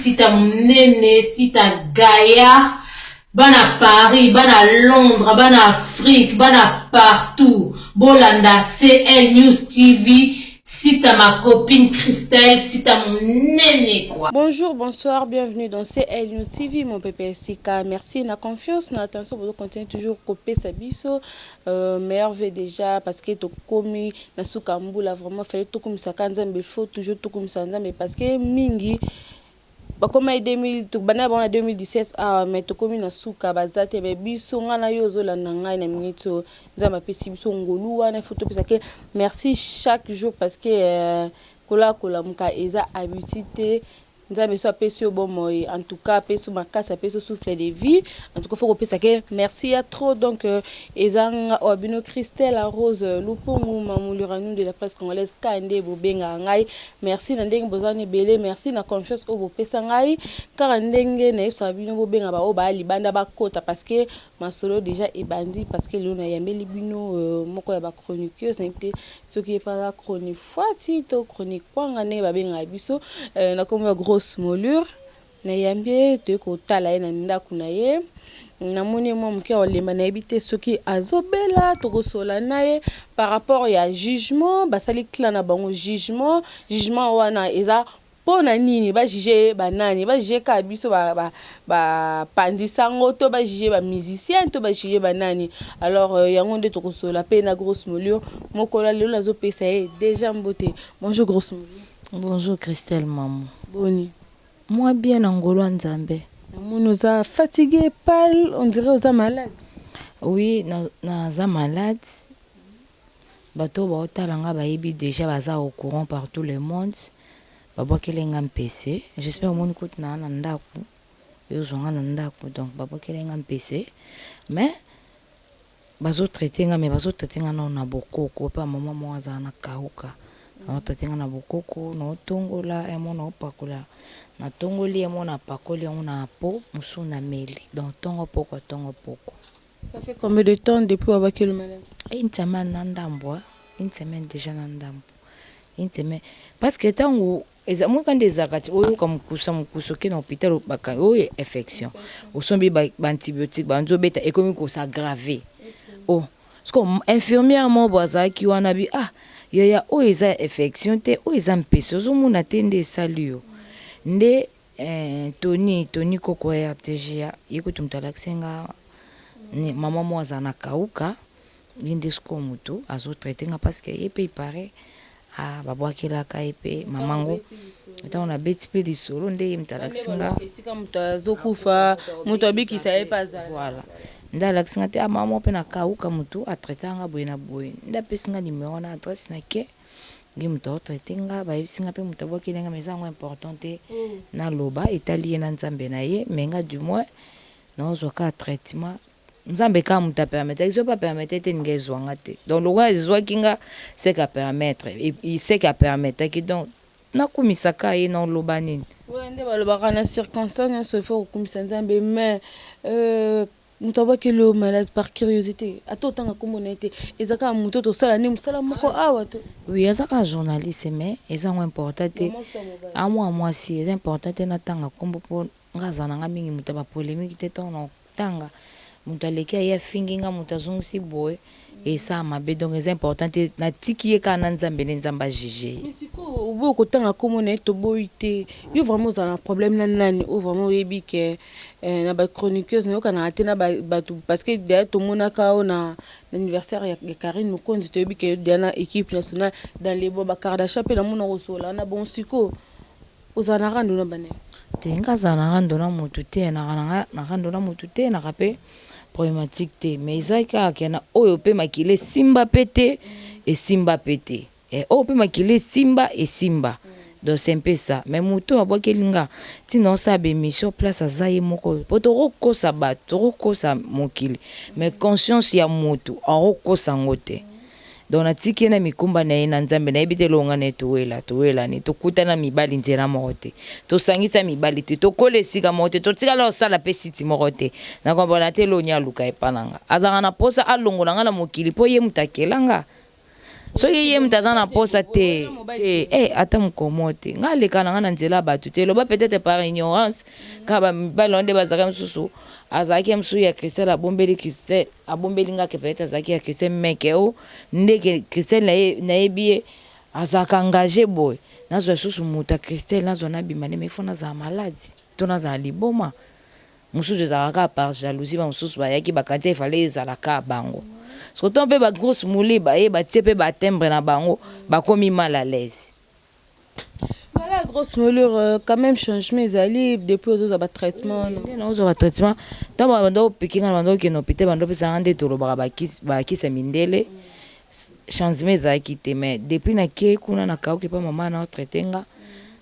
Sita Munene, Sita Gaïa, bana Paris, bana Londres, bana Afrique, bana partout. Bolanda CL News TV, Sita ma copine Christelle, Sita Munene quoi. Bonjour, bonsoir, bienvenue dans CL News TV, mon pépé Sika. Merci, la confiance, l'attention, vous continuez toujours à copier sa biso. Meilleur veut déjà parce que tu commis na soukambu là vraiment fallait tout comme ça quand il faut toujours tout comme ça mais parce que mingi comme 2017 mais to komi na suka bazate be biso ngana yo zolanda ngai na minute nzamba pesi biso ngolu wana photo pesa que merci chaque jour parce que kola muka eza habitude nzamba so pesi bon moi en tout cas pesi makasa pesi souffle de vie en tout cas faut pesa que merci à trop donc ezanga obino Christelle Rose lupungu mamuluranu de la presse congolaise kande bobenga ngai merci na ndenge bozani belé merci na confiance au bopesa ngai car ndenge na yebsa bino bobenga ba o ba libanda ba kota parce que masolo déjà ebandi parce que lona yambeli bino moko ya ba chroniqueuse n'était ce qui est pas chronique fati to chronique kwanga ne ba benga biso na comme grosse molure na yambie te ko tala na ndaku na ye na moni mo mke olemba na ebite soki azobela to kosola naye par rapport ya jugement basali clan na bango jugement wana eza pona nini ba juger banani ba juger ka biso ba pandisango to ba juger ba musicien to ba juger banani alors yango nde to kosola pe na grosse molure mokola lelo nazo pesa déjà mbote. Bonjour grosse molure. Bonjour Christelle maman. Boni. Moi bien Angolo Nzambe. Nous a fatigué, pâle, on dirait aux malade. Oui, na malade. Bato ba otalanga ba yebi déjà baza au courant par tout le monde. Babo kelenga PC. J'espère mon kout na ndaku. Yo zonga na ndaku donc babo kelenga PC. Mais bazo traiter nga mais bazo traiter nga na bokoko pa maman mo aza na kauka. Na traiter nga na bokoko na tongola e mo na opakola. Na tongoli emo na pakoli on a po musu na meli donc tongo poko. Ça fait combien de temps depuis avoir le malade? Une semaine une semaine déjà nandambo une semaine parce que tango ezamo quand des akati oyo comme mukuso ke na hôpital baka oyo infection osombi ba antibiotique banzo beta ekomi ko s'aggraver oh parce que infirmière mo boza ki wana bi ya o eza infection te o eza mpese ozomona tende salio nde Tony koko ya RTGA yekutu mtalaksenga ni mama moza na kauka lindesko mutu azo traiter nga parce que yepe ipare babwakela ka yepe mamango ata on a beti pe di solo nde mtalaksenga esika mutazo kufa mutu abikisa epaza voilà nda laksenga te mama pe na kauka mutu a traiter nga boye na boye nda pesinga numéro na adresse na ke ngimuto traitenga ba yisinga pe muto bokelenga mezango importante na loba etali na nzambe na ye menga du moins na ozoka traitement nzambe ka muta permettre ils pas permettre te ngezwanga te donc lo ga zwa kinga c'est qu'à permettre il sait qu'à permettre que donc na kumisaka ye na loba nini wende balobaka na circonstance se faut kumisa nzambe mais mutaba ke le malade par curiosité atotanga komona ete ezaka muto to sala ne musala moko awa to oui ezaka journaliste mais ezango important te a moi si c'est important te na tanga kombo po ngazana nga mingi mutaba polémique te to na tanga mutaleki ya finginga mutazungisi boy et ça m'a bé donc c'est important te na tiki ye kana nzambe ne nzamba juger mais siko ubo ko tanga komona eto boité yo vraiment za un problème na nani ou vraiment yebi ke na ba chroniqueuse na kana atena ba parce que derrière tout mona ka na l'anniversaire ya Karine Mukonzi to yebi ke diana équipe nationale dans les boba Kardashian pe na mona rosola na bon siko ozana rando na bane tenga zana rando na mutu te na rando na mutu te na rapé problématique te mais isaika kana oyo pe makile simba pété et simba pété et oyo pe makile simba et simba donc c'est un peu ça mais mutu abokelinga tino sa be mission place azaye moko poto roko sa bato roko sa mokili mais conscience ya mutu roko sangote donc na tiki na mikumba na ina nzambe na ebite longa ne tuwela ni tokutana mibali nzela mote to sangisa mibali te to kolesika mote to tika la sala pe siti mote na kombona te lonya luka epananga azanga na posa alongo na ngala mokili po ye mutakelanga soki ye moto aza na posa te ata mokomo te nga aleka na nga na nzela bato te loba peut-être par ignorance kaka bamibali wana nde bazalaka mosusu azalaki mosusu ya Christelle abombeli Christelle abombeli nga ke peut-être azalaki ya Christelle meke o ndeke Christelle nayebi ye azalaka engagé boye nazwa lisusu moto ya Christelle nazwa nabima nde mefo nazala maladi to nazala liboma mosusu ezalaka par jalousie bamosusu bayaki bakanti efale ezalaka bango soto mpe bagrosse mouli baye batie mpe batembre na bango bakomi mal à l'aise. Voilà, grosse moulure, quand même changement ezali depuis aux autres traitement non aux traitement tant bando pikinga bando ke no pite bando pesa ande tolobaka bakisa mindele changement ezalaki te mais depuis na ke kuna na kauke pa mama na traitenga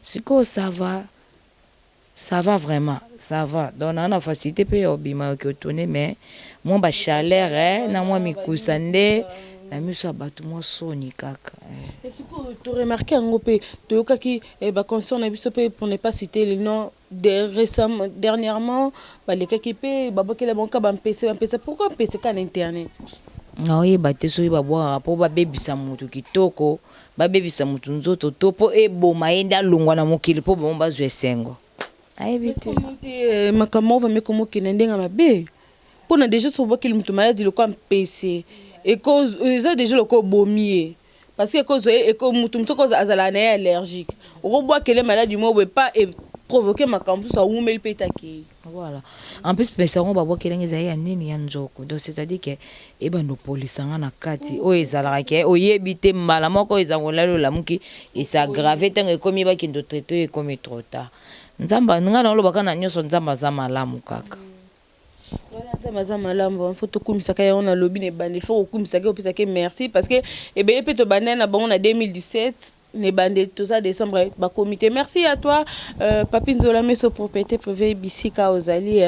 siko ça va vraiment ça va donc on a facilité pe obima ke tourner mais moi ba chaleur na moi mikusande na miso bato mo soni kaka est-ce que tu remarqué ngo pe to kaki ba concert na biso pe pour ne pas citer le nom de récemment dernièrement ba le kaki pe ba bokela bonka ba mpesa pourquoi mpesa ka na internet na oyeba te soki babwaka mpo babebisa motu kitoko babebisa motu nzoto to mpo eboma ye nde alongwa na mokili mpo bomo bazwa esengo ayebi te makambo ovami komokende ndenge mabe mpona déjà sobokeli motu maladi lokwa mpese eza déjà lokwa obomi ye parce que cause motu mosuku azala na ye allergique okobwakele maladi mo boye pas provoquer makambo mosusu awumeli mpe etake voilà en plus pesa ngo babwakelenge ezali ya nini ya nzoko donc c'est-à-dire ke ebanopolisanga na kati oyo ezalaka ke oyebi te mbala moko ezangolali olamuki esagrave ntango ekomi bakendo traite oyo ekomi trop tard nzamba nga na olobaka na nyonso nzamba aza malamu kaka nzamba aza malamu fo tokumisaka yango na lobi na ebande fo kokumisaka opesaka merci parce que ebeye mpe tobandai na bango na 2017 ne bande tout ça décembre ba comité merci à toi Papi Nzola meso propriété privée bisika ozali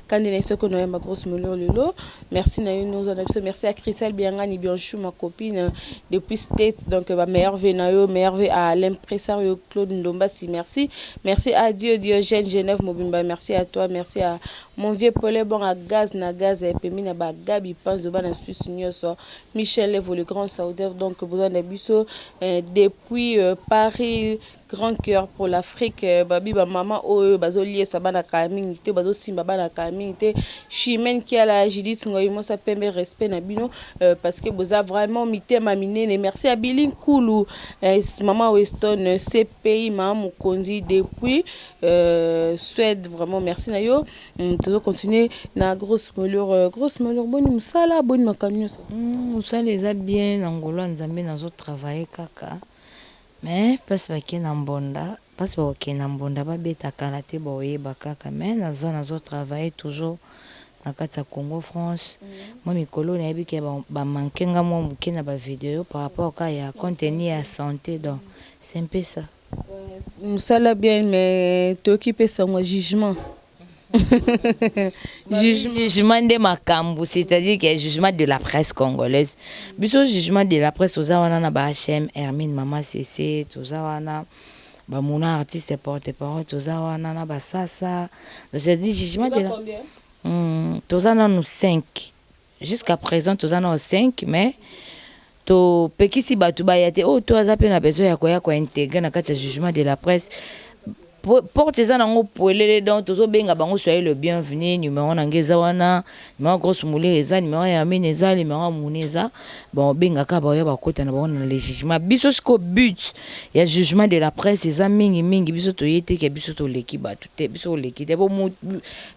quand il est que nous ma grosse moulure lelo merci na nous merci à Christelle Biangani Bianchou ma copine depuis State donc ba meilleur venayo meilleur à l'impresario Claude Ndomba si merci à Diogène Genève Mobimba merci à toi merci à mon vieux Paulé bon à gaz et puis na ba Gabi pense de bana Suisse nyoso Michel Levo le grand saoudien donc besoin de biso depuis Paris grand cœur pour l'Afrique babi ba maman oyo bazolier sabana kaming te bazo simba bana kaming te Chimène qui a la Judith ngoyi mo sa pembe respect na bino parce que boza vraiment mitema minene merci à Billy Koulou maman Weston CPI maman Mukonzi depuis Suède vraiment merci na yo toujours continuer na grosse moulure bonne musala bonne makamio musala eza bien ngolo nzambe nazo travailler kaka mais parce que na mbonda babetaka na te boyeba kaka mais nazo travailler toujours na kati ya Congo France moi mikolo nayebi ke bamankenga mwa moke na bavideo par rapport ka ya contenu ya santé donc c'est un peu ça musala bien mais t'occuper ça moi jugement jugement de makambu c'est-à-dire que jugement de la presse congolaise biso jugement de la presse ozawana na ba HM Hermine Mama CC tozawana ba mona artiste porte-parole tozawana na ba sasa c'est-à-dire jugement de la tozana nous 5 jusqu'à présent tozana 5 mais to pekisi batu ba yate o to azape na besoin ya koya ko intégrer na kati ya jugement de la presse porte eza nango poelele donc tozobenga bango soyez le bienvenu numéro nange eza wana numéro grosse moulure eza numéro ya mine eza numéro mune eza bon bengaka baoya bakota na bango na le jugement biso siko but ya jugement de la presse eza mingi biso toye te ke biso toleki bato te biso oleki te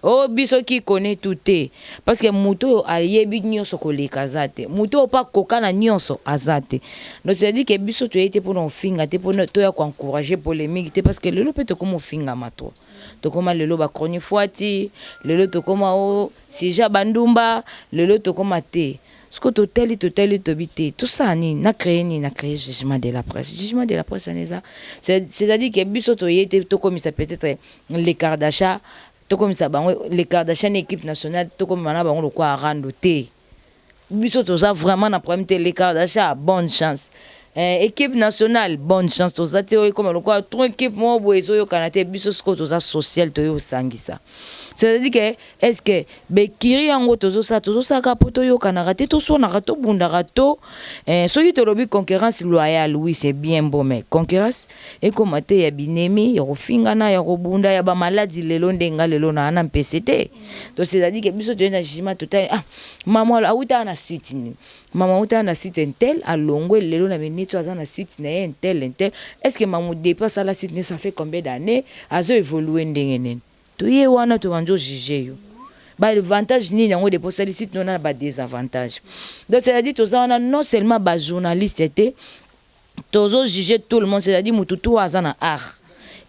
o biso ki connaît tout te parce que moto ayebi nyonso koleka aza te moto opa koka na nyonso aza te donc c'est-à-dire que biso toye te mpona ofinga te mpona toya koencourager polémique te parce que lelo mpe tokoma ofinga mato tokoma lelo bakroni fwati lelo tokoma o sija bandumba lelo tokoma te siko toteli tobi te tout ça na créé jugement de la presse c'est-à-dire que biso toye te tokomisa peut-être l'écart d'achat tokomisa bango l'écart d'achat na équipe nationale tokoma na bango lokwa rando te biso toza vraiment na problème te l'écart d'achat bonne chance équipe nationale bonne chance toza te oyo comme lokwa trop équipe mo boye zo yo kanate biso sko toza social to yo sangisa. C'est-à-dire que est-ce que bekiri yango tozo sa kapoto yo kanaka te to so na rato bunda rato soki to lobi concurrence loyale oui c'est bien bon mais concurrence et comme te ya binemi ya kofingana ya kobunda ya ba maladie lelo ndenga lelo na ana PCT. Donc c'est-à-dire que biso to na jima total maman la uta na site ni maman uta na site intel a longo lelo na minute aza na site na intel est-ce que maman dépasse la site ne ça fait combien d'années azo évoluer ndengenen to ye wana to banjo juger yo ba avantage ni yango de poser site non na ba désavantage. Donc c'est-à-dire to ça non seulement ba journaliste était tozo juger tout le monde, c'est-à-dire mutu tout azana art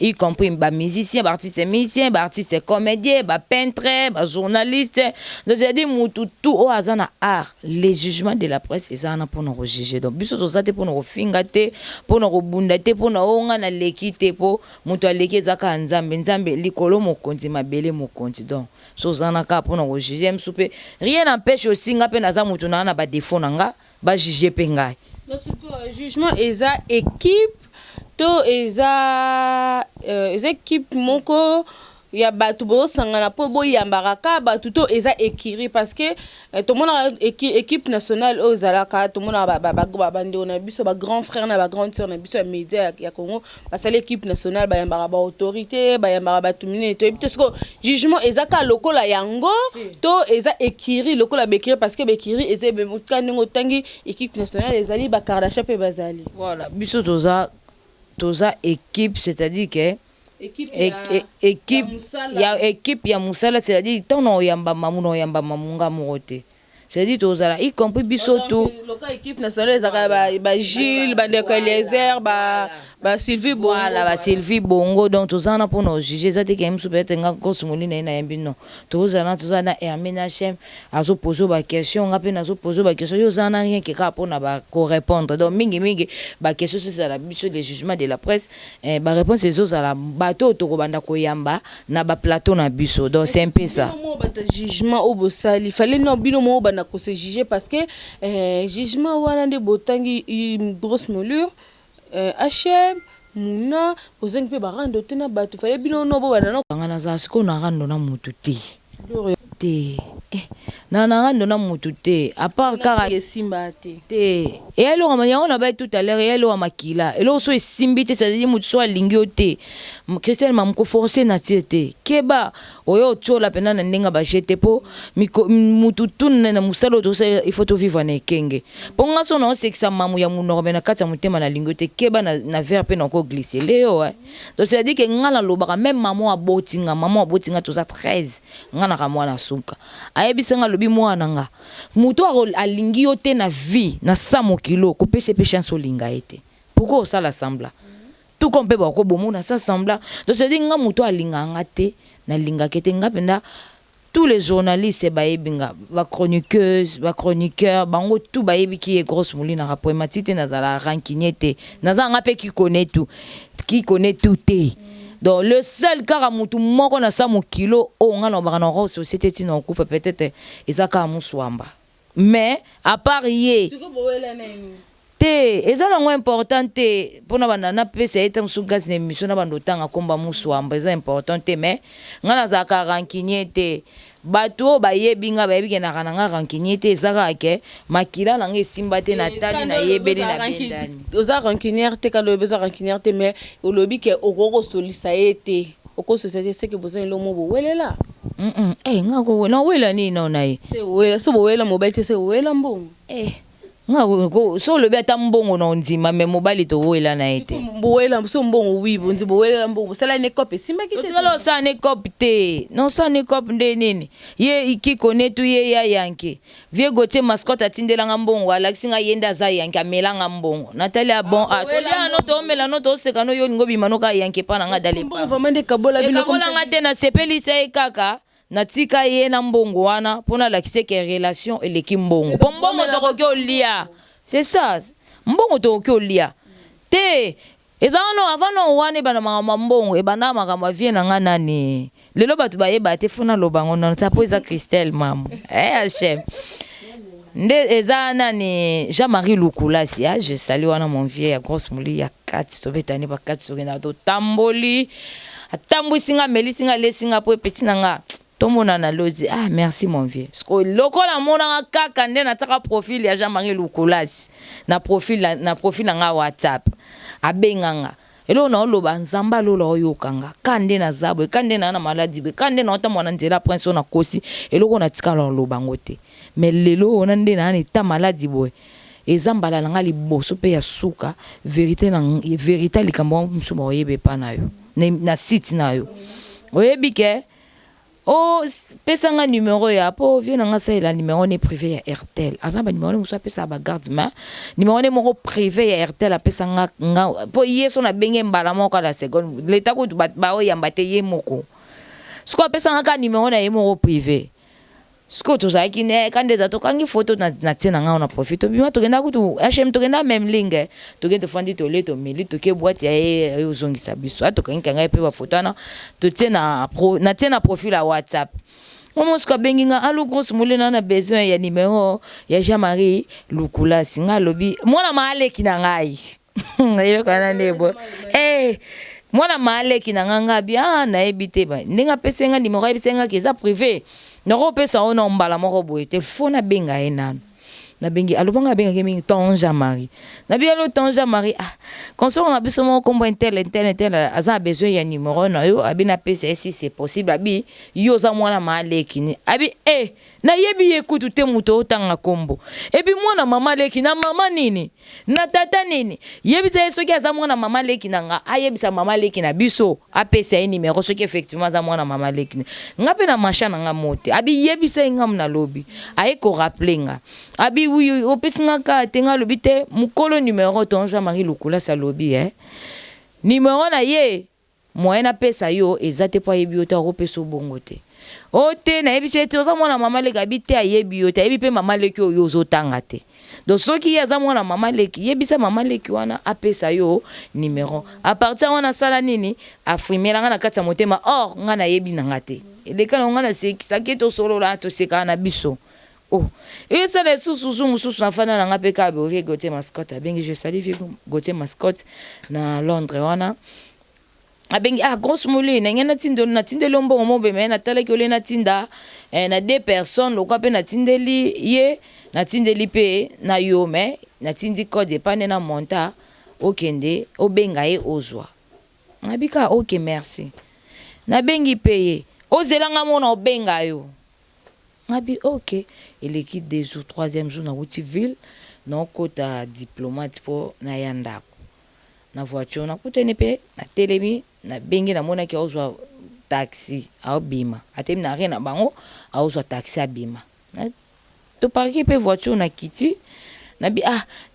y compris ba musicien, ba artiste comédien, ba peintre, ba journaliste. Donc c'est-à-dire mutu tout o azana art. Les jugements de la presse ezana pour nous juger. Donc biso to ça te pour nous fingate, pour nous bundate, pour nous onga na lekite po mutu aleki zaka nzambe likolo mokonzi mabele mokonzi. Donc so zana ka pour nous juger msupe. Rien n'empêche aussi ngape na za mutu na ba défaut nanga ba juger pe ngai. Donc jugement eza équipe to eza équipe moko ya batu bo sangana po bo yambaraka batu to eza écurie parce que tout le monde équipe nationale aux alaka tout le monde ba bande on a biso ba grand frère na ba grande sœur na biso média ya Congo parce que l'équipe nationale ba yambara ba autorité ba yambara ba tumine to parce que jugement eza ka lokola yango to eza écurie lokola bekiri parce que bekiri eza be mukango tangi équipe nationale ezali ba Kardashian pe bazali voilà biso toza équipe c'est-à-dire que équipe ya musala c'est-à-dire tono yamba mamuno yamba mamunga mote c'est-à-dire tozala y compris biso tout local équipe nationale ezaka ba Gilles ba Ndeko Eliezer ba Sylvie Bongo voilà ba Sylvie Bongo donc tozana pour nous juger ça te kemu peut-être nga kosumuli na yambi non tozana Hermine H.M. azo poser ba question nga pe nazo poser ba question yo zana rien que ka pour na ba ko répondre donc mingi ba question sur la biso les jugements de la presse ba réponse les autres la bateau to kobanda ko yamba na ba plateau na biso donc c'est un peu ça jugement au bosali fallait non bino mo bana ko se juger parce que jugement wana de botangi une grosse moulure HM muna ozeng pe barando tena batu fallait bino no bo bana no ngana za siko na rando na mutu te na rando na mutu te à part kara simba te et alors on a tout à l'heure et alors makila et là so simbi te ça dit mutu so alingi te Christelle m'a forcé na tiete keba oyo chola pena na ndinga ba jete po mutu tunne na musalo to il faut to vivre na kenge ponga so na sexa mamu ya munorbe na kata mutema na lingo te keba na verre pe na ko glisser leo donc c'est à dire que ngala lobaka même maman abotinga to za 13 ngana ka mwana suka ayebisanga lobi mwana nga mutu alingi yo te na vie na 100 kilo ko pese pe chance olinga ete pourquoi ça l'assemble tout comme peut bako bomona ça sembla donc c'est dire nga mutu alinganga te na linga kete nga penda tous les journalistes baebinga ba chroniqueuses ba chroniqueurs bango tout baebi qui est grosse moulina rappromatite na la rankinete na za nga pe qui connaît tout te donc le seul cara mutu moko na 100 kilo o nga no ba na société ti na kufa peut-être ezaka muswamba mais à part ye te ezala ngo important te pona banana pesa ete musuka sine mission na bandotanga komba muswamba eza important te mais ngana za ka rankinye te bato ba yebinga ba yebike na kananga rankinye te ezaka ke makila nanga esimba te na tali na yebeli na bendani oza rankinière te kalo bezo rankinière te mais olobi ke okoko solisa ete oko société c'est que besoin lo mo bowelela ngako na wela ni no nai c'est wela so bowela mobile c'est wela mbongo ngako so le beta mbongo na ndima me mobile to wela na ete bowela so mbongo wibo nzi bowela mbongo sala ne copie simba kite to sa ne copie te non sa ne copie nde nini ye iki konetu ye ya yanke vie gote mascotte atindela ngambongo alaksinga yenda za yanke amelanga mbongo Natalia bon tolia no to mela no to seka no yo ngobi manoka yanke pana nga dale pa vraiment de kabola bino comme ça ngate na sepeli sai kaka natika ye na mbongo wana pona la kise ke relation eleki mbongo mbongo to ko lia c'est ça mbongo to ko lia te ezano avano wane bana mbongo e bana makamba vie na nga nani lelo batu ba yeba te fona lobango na tapo eza Christelle mamu HM Ezana ni Jean-Marie Lukulasi, je salue wana mon vieux ya grosse mouli ya 4 tobetani ba 4 sokena to tamboli atambu singa meli singa le singa po petit nanga tomona na lozi. Merci mon vieux. Sko lokola mona kaka nde nataka profil ya Jean-Marie Lukulasi na profil nga WhatsApp abenganga elo na oloba nzamba lola oyokanga kande na zabwe kande na maladi be kande na ota mwana nzela prince na kosi eloko na tikala oloba ngote mais lelo ona nde na ni ta maladi boy ezambala nga liboso pe ya suka vérité likambo msuma oyebe pa nayo na site nayo oyebi ke pesa nga numéro ya po viens nga sa la numéro ne privé ya RTL azamba numéro ne musa pesa ba garde ma numéro ne moko privé ya RTL pesa nga po yeso na benge mbala moko la seconde leta ko ba o yamba te ye moko sko pesa nga ka numéro na ye moko privé sko to za kine kande za to kangi photo na tsena nga na profite bima to genda kutu HM to genda même ligne to genda fandi to leto mili to ke boîte ya yozongisa biso ato kangi kanga pe ba photo na to tsena profil à WhatsApp Momo ska bengi nga alu grosse moule na besoin ya numéro ya Jean-Marie Lukulasi nga lobi mwana maaleki na ngai ile kana nebo mwana maaleki na nga bia na ebite ba ndinga pesa nga numéro ebise nga keza privé nako pesa ona mbala moko boye telefone na benga enano na bengi alobanga benga kemi Tonja Marie na bia lo Tonja Marie console na biso mo kombo intel aza besoin ya numéro na yo abi na pesa si c'est possible abi yo za mwana maaleki ni abi na yebi ekutu te muto otanga kombo ebi mwana mama leki na mama nini na tata nini yebisa soki aza mwana mama leki na nga ayebisa mama leki na biso apesa ye numéro soki effectivement aza mwana mama leki nga pe na masha na nga mote abi yebisa ngam na lobi aye ko rappeler nga abi oui opesi nga ka tenga lobi te mukolo numéro Tonja Marie Lukulasi lobi numéro na ye moyen na pesa yo ezate po yebi ota ko pesa bongo te ote na yebi te oza mwana mama leki abite ayebi yo te ayebi pe mama leki oyo ozotanga te donc soki yaza mwana mama leki yebisa mama leki wana apesa yo numéro à partir wana sala nini afrimela nga na kati ya motema or nga na yebi na nga te eleka na nga na sekisaki tosolola toseka na biso ça les sous na fana na nga pe ka be Gauthier Mascotte abengi je salue Gauthier Mascotte na Londres wana abengi grosse moule na ngena na tindelo mbongo mobe me na tala ki ole na tinda na deux personnes lokwa pe na tindeli ye na tindeli pe na yo me na tindi code epane na monta okende obenga ye ozwa ngabika OK merci na bengi peye ozelanga mona obenga yo ngabi OK eleki 2 jours 3e jour na Woodville na kota diplomate po na yandako na voiture na kutene pe na telemi na bengi na mona ki ozwa taxi abima atemi na rien na bango ozwa taxi abima to parki pe voiture na kiti na bi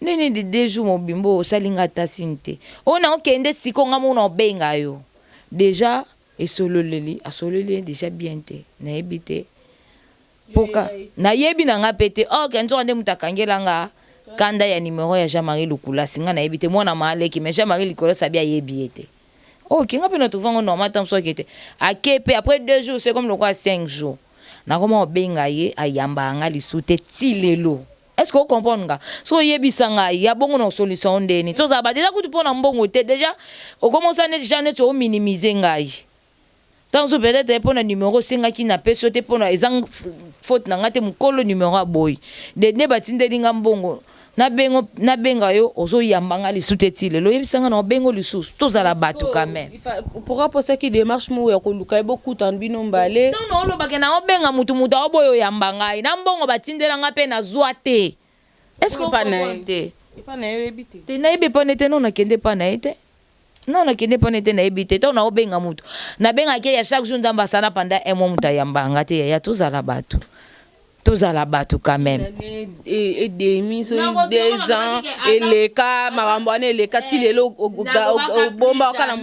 nene de 2 jours mobimbo osalinga tasinte ona okende sikonga mona obenga yo déjà esololeli asololi déjà bien te na ebite poka na yebi na nga pete kenzo ande mutakangela nga kanda ya numéro ya Jean-Marie Lukulasi nga na ebite mwana maaleki mais Jean-Marie Lukulasi abia yebi ete kinga pe na tuvango normal tam so kete akepe après 2 jours c'est comme le quoi 5 jours na koma obenga ye ayamba nga lisute tilelo est-ce que vous comprenez nga so yebisa nga ya bongo na solution ndeni to za ba déjà kutu pona mbongo te déjà o commence à déjà net o minimiser ngai tant so peut-être pona numéro singa ki na peso te pona ezang faute na ngate mukolo numéro aboy de ne batindeli nga mbongo na benga yo ozo yambanga lisute tilelo yebisanga na bengo lisusu tozala batu quand même pourquoi poser qui démarche mo ya koluka eboku tanbino mbale non lo bakena obenga mutu oboyo yambanga na mbongo batindela nga pe na zwa te est-ce que pas na ebite te na ebe pa nete non na kende pa na ete non na kende pa nete na ebite to na obenga mutu na benga ke ya chaque jour ndamba sana pendant un mois muta yambanga te ya tozala batu quand même et demi so 2 ans et les cas marambane les cas tilelo bomba kana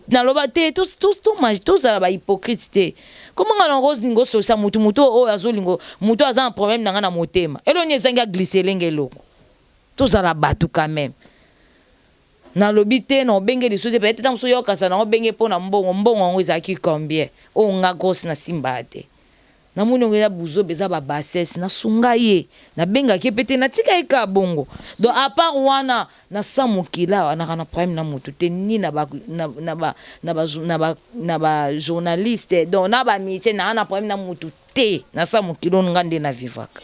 na loba te tous ala ba hypocrite te comment ngana rose lingo so sa mutu o azolingo mutu aza un problème na ngana motema elo ni ezanga glisser lengelo tous ala batu quand même na lobi te na obenge lisute peut-être tam so yoka sa na obenge pona mbongo ngo ezaki combien nga grosse na simba te na moni ya buzo beza ba bassesse na sunga ye na benga ke pete na tika eka bongo donc à part wana na samukila na kana problème na mutu te ni na ba journaliste donc na ba mise na problème na mutu te na samukilo ngande na vivaka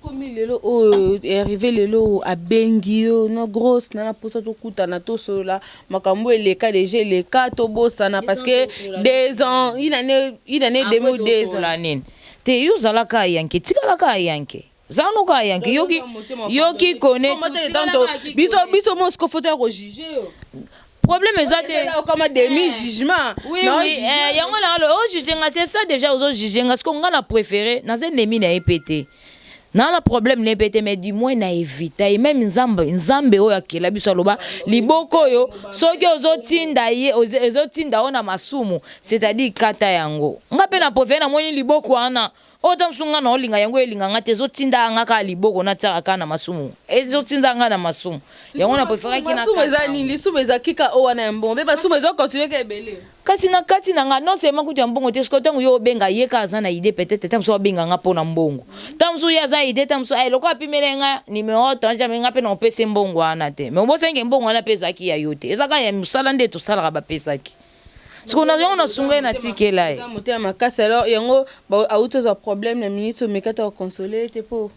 comme lelo arrivé lelo a bengio no grosse na posa to kuta na to sola makambo eleka déjà eleka to bosana parce que 2 ans il année 2002 ans te yo zalaka yanke tikalaka yanke zano ka yanke yoki connaît biso mo sko photo ko juger problème ezate comme demi jugement oui yango na lo juger nga c'est ça déjà aux juger nga ce qu'on a préféré na ennemi na épété na la problème n'est pété mais du moins na éviter et même nzambe oyo akela biso loba liboko yo soki ozotinda ona masumu c'est-à-dire kata yango nga pe na préféré na moni liboko ana otam sunga na olinga yango elinga ngate zotinda nga ka liboko na tsaka na masumu ezotinda nga na masumu yango na préféré kina masumu ezani lisumu ezakika owana mbombe masumu ezo continuer ke ebele kasi na kati na nga non seulement kuti mbongo te sko tango yo benga yeka azana idée peut-être tamso benga nga pona mbongo tamso ya za idée tamso ay loko apimelenga numéro tanja menga pe na pese mbongo ana te mais obo senge mbongo ana pesa ki ya yote ezaka ya musala nde to sala ba pesa ki siko na yo na sunga na tikela e moté makasa alors yango ba autos a problème na minute mekata consoler te po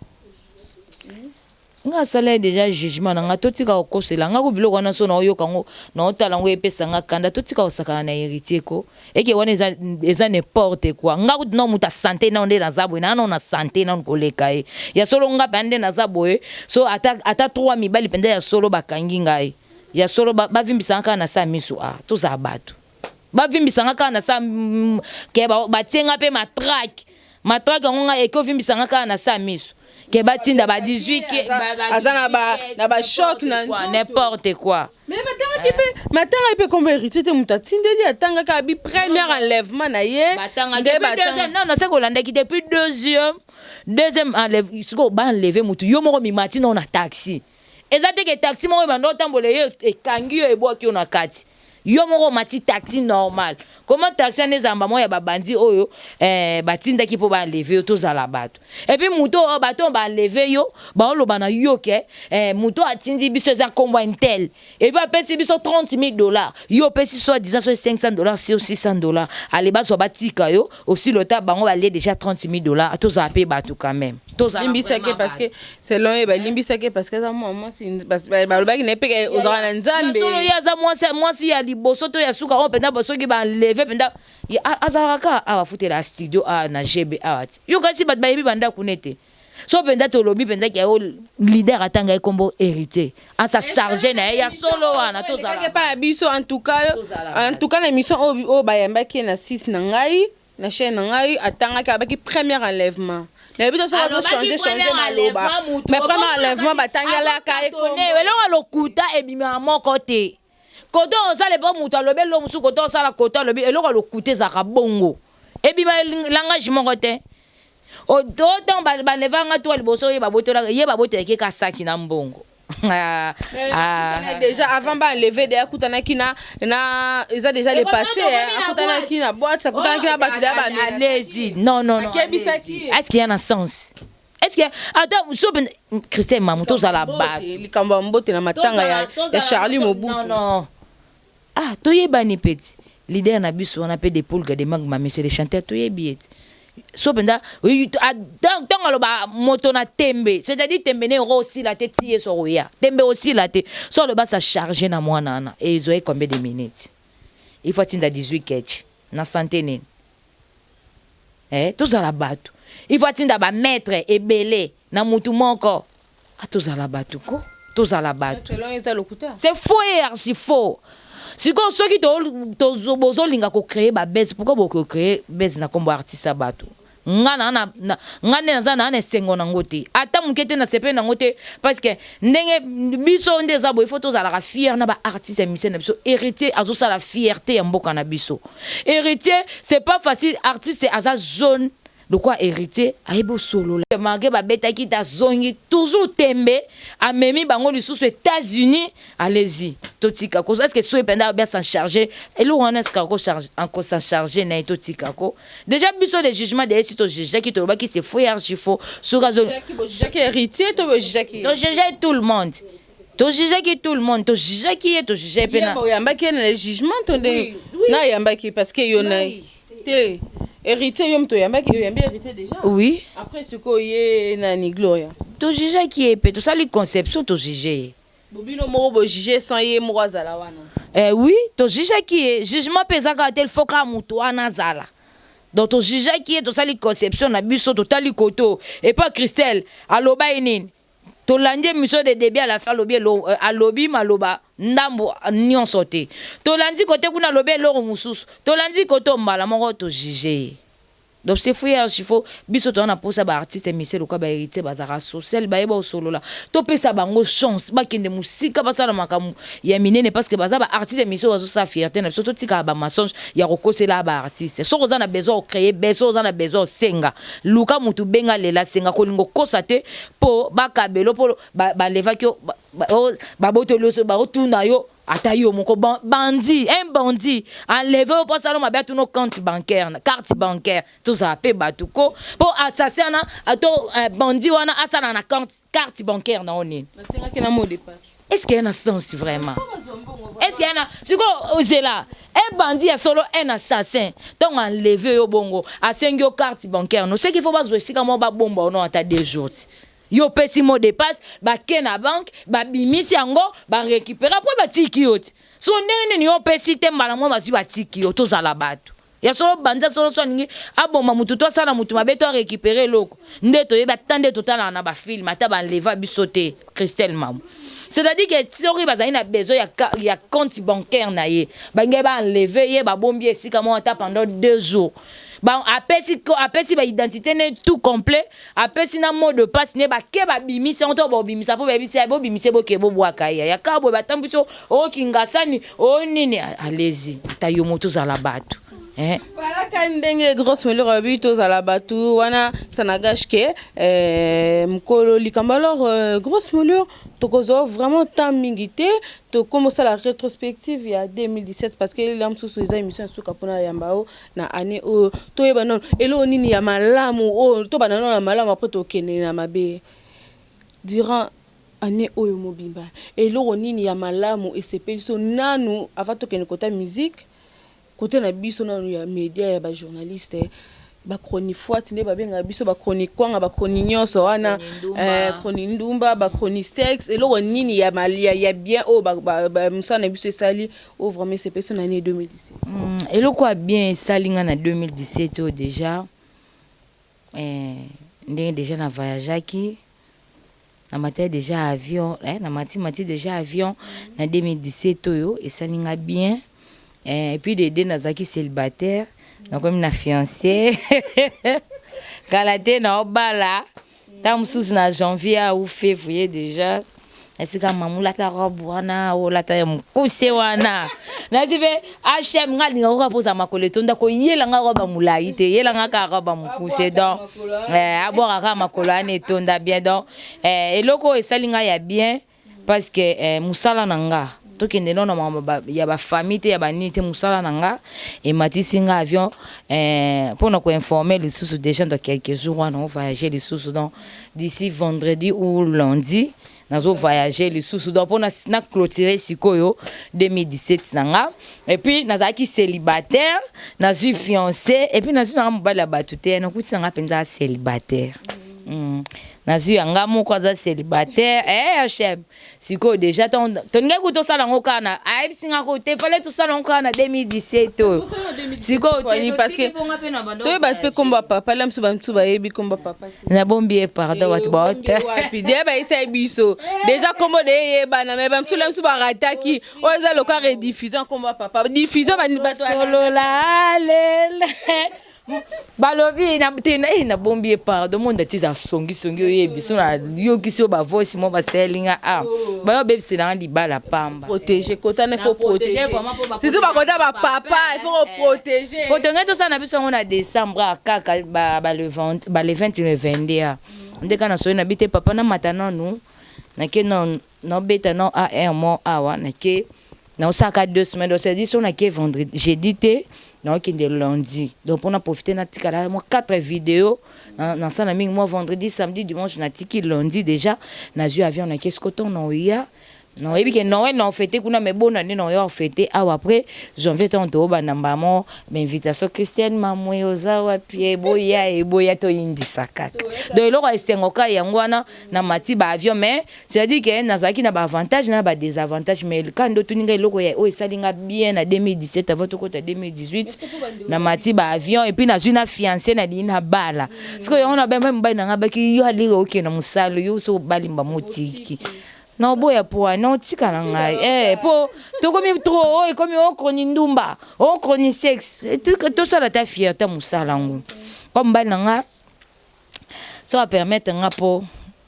nga sala déjà jugement nga totika okosela nga ko biloko na so na oyoka ngo na otala ngo epesa nga kanda totika osaka na héritier ko eke wana eza n'importe quoi nga ko no muta santé na onde na zabwe na na santé na koleka e ya solo nga bande na zabwe so ata 3 mibali pende ya solo bakangi ngai ya solo bavimbisa nga na sa misu to za bato bavimbisa nga na sa ke batenga pe matraque nga eko vimbisa nga na sa misu ke batinda ba 18 ke azana ba choc na n'importe quoi mais matanga ipe comme héritier te mutatindeli atanga ka bi premier enlèvement na ye deuxième non c'est ko landa ki depuis deuxième enlève siko ba enlever mutu yo moko mi matina na taxi ezate ke taxi moko ba ndo tambola ye ekangi yo eboaki na kati yo moko mati taxi normal comment taxi anezamba moya babandi oyo batinda ki po ba lever to zala bato et puis muto o bato ba lever yo ba oloba na yo ke muto atindi biso za kombo intel et puis apesi biso $30,000 yo pesi soit disant soit $500 c'est aussi $600 allez ba so batika yo aussi le temps bango ba le déjà $30,000 to za pe bato quand même to za limbisake parce que selon e ba limbisake parce que ça moi si ba lobaki ne pe ozara na nzambe solo ya za moi si ya liboso to ya suka o penda boso ki ba lever penda azalaka awafutela studio na GB awati yo kasi bat bayebi banda kunete so penda to lobi penda ki o leader atanga ekombo héritier en sa charger na ya solo wana to zala pas biso en tout cas la mission o bayamba ki na 6 na ngai na chaîne ngai atanga ka baki premier enlèvement na bito so va changer maloba mais premier enlèvement batanga la ka ekombo elonga lokuta ebima moko te koto osale ba mutu alobi lo musu koto osala koto alobi eloko lokuta ezaka bongo ebima langage moko te oton balevanga to liboso ye babotela ke ka saki na mbongo déjà avant ba lever de akutana kina na eza déjà le passé akutana kina boîte akutana kina batida ba allez-y non est-ce qu'il y a un sens est-ce que attends so Christelle Mamuto za la ba likambo mbote na matanga ya Charlie Mobutu non toyebani peti leader na biso on appelle des polga de magma monsieur les chanteurs toyebi so penda tant aloba moto na tembe c'est-à-dire tembe ne aussi la tête tie so roya tembe aussi la tête so le bas ça charger na mwana na et ils ont combien de minutes il faut tinda 18 catch na santé ne tout ça la bato il faut tinda ba maître ebele na mutu moko tout ça la bato ko tout ça la bato c'est faux et archi faux. Si quand ceux qui bozolinga ko créer ba base pourquoi boko créer base na kombo artiste bato ngana na sengo na ngote ata mukete na sepe na ngote parce que ndenge biso ndeza bo il faut tozala ka fier na ba artiste mise na biso héritier azosa la fierté ya mboka na biso héritier c'est pas facile artiste aza zone de quoi héritier aibo solo la manque ba beta qui ta zongi toujours tembe a memi bango lisusu États-Unis allez-y totika ko est-ce que so ependa bien s'en charger et lo on est ko charge encore s'en charger na totika ko déjà biso de jugement de si to juge qui to ba qui c'est faux archifo sur gazo qui héritier to juge qui to juge tout le monde to juge qui tout le monde to juge qui est to juge pena yamba qui na le jugement to na yamba qui parce que yona te héritier yom to yamba qui yamba héritier déjà oui après ce ko yé nani Gloria to juge qui est peut ça les conception to juge bobino mo bo juge sans yé mwazala wana oui to juge qui est jugement pesaka tel foka mutu wana zala donc to juge qui est to ça les conception na biso to tali koto et pas Christelle aloba inine to landie mission de début à la fin lobby alobi maloba ndambo nyon sauté to landi côté kuna lobé loro mususu to landi côté mbala moko to juger donc c'est fou il faut biso to na posa ba artiste mission le quoi ba héritier bazara social ba eba solo la to pesa bango chance ba kende musika basala makamu ya minene parce que baza ba artiste mission bazo sa fierté na surtout tika ba mensonge ya rekosela ba artiste so ko na besoin créer besoin na besoin senga luka mutu benga lela senga ko lingo kosate po ba kabelo po ba leva kyo ba botolo ba retourna yo ata yo moko bandit un bandit enlevé au poste alors mabia tous nos comptes bancaires carte bancaire tout ça paie batuko pour assassin ato bandit wana asana na carte bancaire na oni nasenga ke na mot de passe est-ce qu'il y a un sens vraiment est-ce qu'il y a un siko ozela un bandit a solo un assassin donc enlevé au bongo asengio carte bancaire no ce qu'il faut pas jouer si comment ba bomba non ata 2 jours yo pesi mot de passe ba kena banque ba bimisi yango ba récupérer après ba tiki yote so ndenge ni yo pesi temba na mo ba ba tiki yo to zala bato ya solo banza solo so ningi aboma mutu to sala mutu mabeto récupérer loko ndeto ye ba tande total na ba film ata ba leva bisoté Christelle Mamou c'est-à-dire que si on a besoin il y a compte bancaire na ye ba nge ba enlever ye ba bombi esika mo ata pendant 2 jours. Bon, après si ba identité n'est tout complet, après si na mot de passe ne ba ke ba bimisi on to ba bimisa po ba bimisi bo ke bo boaka ya ka bo ba tambiso o kingasani o nini allez-y ta yo moto za la bato voilà quand ndenge grosse melure habito za la bato wana sanagash ke mkolo likamba alors grosse melure tokozo vraiment tant mingité to commencer la rétrospective il y a 2017 parce que l'âme sous les émissions sous kapona yambao na année o to yeba non elo nini ya malamu o to banano na malamu après to kene na mabe durant année oyo mobimba elo nini ya malamu et c'est pelso nanu avant to kene kota musique côté na biso nanu ya média ya ba journaliste ba chronique fois ne ba benga biso ba chronique kwanga ba chronique nyonso wana chronique ndumba ba chronique sexe et lo nini ya malia ya bien o ba msana biso sali o vraiment c'est personne année 2017 et lo quoi bien salinga na 2017 o déjà déjà na voyage qui na matin déjà avion na mati déjà avion na 2017 yo et salinga bien et puis de nazaki célibataire donc comme na fiancé galate na obala tam sous na janvier ou février déjà est-ce que maman la ta robe wana o la ta mukuse wana na zibe HM ngali nga poza makoleto ndako yela nga roba mulai te yela nga ka roba mukuse donc abora ka makolane tonda bien donc eloko esalinga ya bien parce que musala nanga to kende non ya ba famille te ya ba nité musala nanga et matisinga avion pour nous informer les sous déjà dans quelques jours on va voyager les sous donc d'ici vendredi ou lundi nous voyager les sous donc pour na clôturer sikoyo 2017 nanga et puis nous aki célibataire nous suis fiancé et puis nous na mobala batute na kuti nanga penza célibataire nazu yanga moko za célibataire HM siko déjà ton ngai kuto sala ngoka na aibsinga ko te fallait tout sala ngoka na 2017 siko parce que to ba pe komba papa la msuba msuba yebi komba papa na bombi pardon wat bot puis de ba isa biso déjà kombo de yeba na me ba msula msuba rataki oza loka rediffusion komba papa diffusion ba ni bato solo la lele balobi na bombi pardon monde tiza songi oyebi so na yo kiso ba voice mo ba selinga ba yo bebisi na ndi bala pamba protéger kota ne faut protéger c'est tout ba kota ba papa il faut protéger protéger tout ça na biso ngona décembre kaka ba le 20 le 20 le 22 ndeka na so na bité papa na matana nous na ke non beta non a un mois awa na ke na osaka 2 semaines donc c'est dit on a ke vendredi jeudi té donc il est lundi donc on a profité na tikala moi 4 vidéos dans ça na mingi moi vendredi samedi dimanche na tiki lundi déjà na ju avion na qu'est-ce que on a non et bien Noël non fêté kuna mais bonne année non yo fêté après janvier tonto ba namba mo invitation Christiane mamwe ozawa pie boya to indi sakata donc loko esengoka yangwana na mati ba avion mais c'est-à-dire que nazaki na ba avantage na ba désavantage mais quand ndo tuninga loko ya o esalinga bien na 2017 avant to kota 2018 na mati ba avion et puis na une fiancée na dina bala parce que on a ben mbay na ngabaki yo ali oke na musalo yo so balimba motiki non boya pour non tika na ngai po to komi trop komi on kroni ndumba on kroni sexe tout ça la ta fierté musala ngo comme ba nanga ça va permettre nga po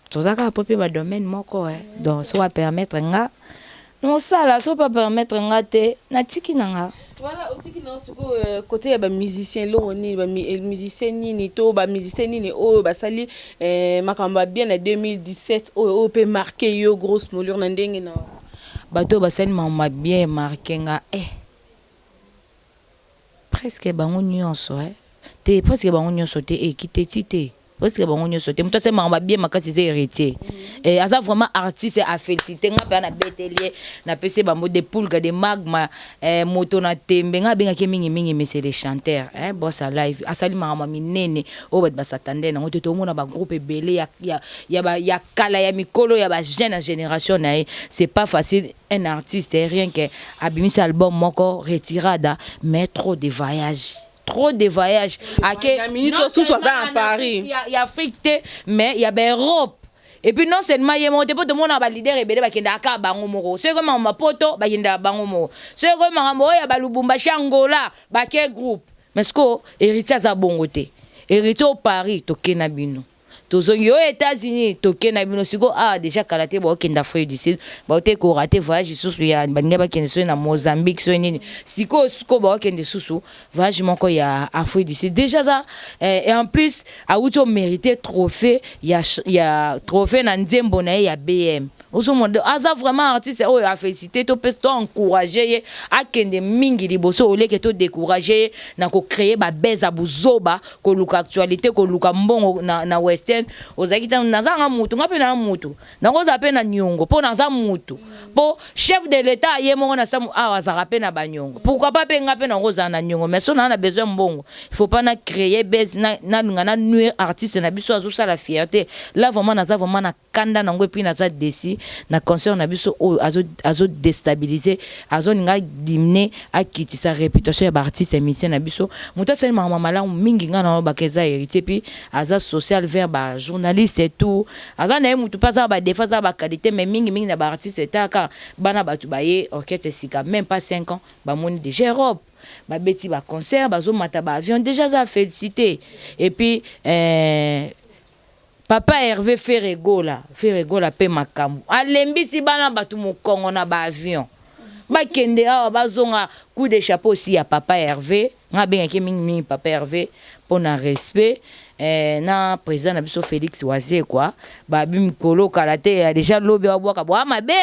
to zaka po pe ba domaine moko donc ça va permettre nga non ça là ça pas permettre nga te na tiki nanga. Voilà, aussi qui non côté ba musicien lo ni ba musicien ni to ba musicien ni o ba sali makamba bien en 2017 o peut marquer yo grosse moulure na ndenge na bato ba sali mama bien marqué nga presque bango nyonso te presque bango nyonso te kitete parce que bon on sauté moi c'est mama bien makasi c'est héritier et asa vraiment artiste a félicité nga pa na betelier na pc bambo de poulga de magma moto na tembe nga benga ke mingi mais c'est les chanteurs boss à live asali mama minene o ba s'attendait na ngoto to mona ba groupe belé ya kala ya mikolo ya ba jeune génération na c'est pas facile un artiste rien que abimisa album moko retirada mais trop de voyages à à Paris il y a Afrique mais il y a Europe et puis non seulement il y a monté pour tout le monde a leader et bele ba kenda ka bango moko c'est comme ma poto ba kenda bango moko c'est comme ma ya ba Lubumbashi Angola ba ke groupe mais ce que héritier za bongote héritier au Paris to kena bino tozongi aux États-Unis toke na bino siko déjà kalaté ba okenda Afrique du Sud ba te ko raté voyage susu ya baninga ba kende so na Mozambique so nini siko ba okende susu voyage moko ya Afrique du Sud déjà ça et en plus a auto mérité trophée ya trophée na nzembo na ya BM oso monde aza vraiment artiste o a félicité to pesto encourager a kende mingi liboso ole ke to décourager na ko créer ba beza buzoba ko luka actualité ko luka mbongo na western ozaki ta nazanga mutu ngape na mutu nakoza pe na nyongo po naza mutu po chef de l'état yemo na samu azaka pe na banyongo pourquoi pas pe ngape na koza na nyongo mais so na besoin mbongo il faut pas na créer base na ngana nuire artiste na biso azo ça la fierté là vraiment naza vraiment na kanda na ngwe pi naza desi na concert na biso azo déstabiliser azo ninga diminuer akiti sa réputation ya artiste et musicien na biso muto c'est mama malamu mingi ngana ba keza héritier puis aza social vers ba journaliste et tout aza na mutu pas za ba défense ba qualité mais mingi na ba artiste et ka bana batu baye orchestre sika même pas 5 ans ba moni déjà Europe ba beti ba concert ba zo mata ba avion déjà ça félicité et puis Papa Hervé Ferregola pe makamu alembisi bana batu mokongo na ba avion ba kende awa bazonga coup de chapeau aussi ya Papa Hervé nga benga ke mingi Papa Hervé pour na respect na président na biso Félix Wazé quoi ba bim kolo kalaté déjà lobi wa boka boa mabe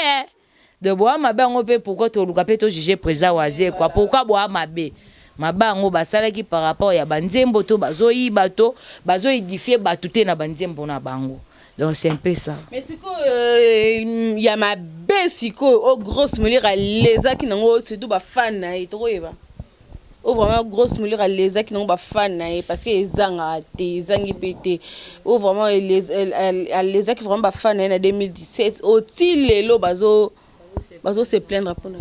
de boa mabe ngo pe pourquoi to luka pe to juger président Wazé quoi pourquoi boa mabe mabango basalaki par rapport ya banzembo to bazoyi bato bazo édifier batuté na banzembo na bango donc c'est un peu ça mais siko ya mabe siko au grosse mulire les aki nango c'est tout ba fan na etoyeba au vraiment grosse mulire les aki nango ba fan na parce que ezanga te ezangi pété au vraiment les aki vraiment ba fan na 2017 au tilelo bazo se plaindre pour nous.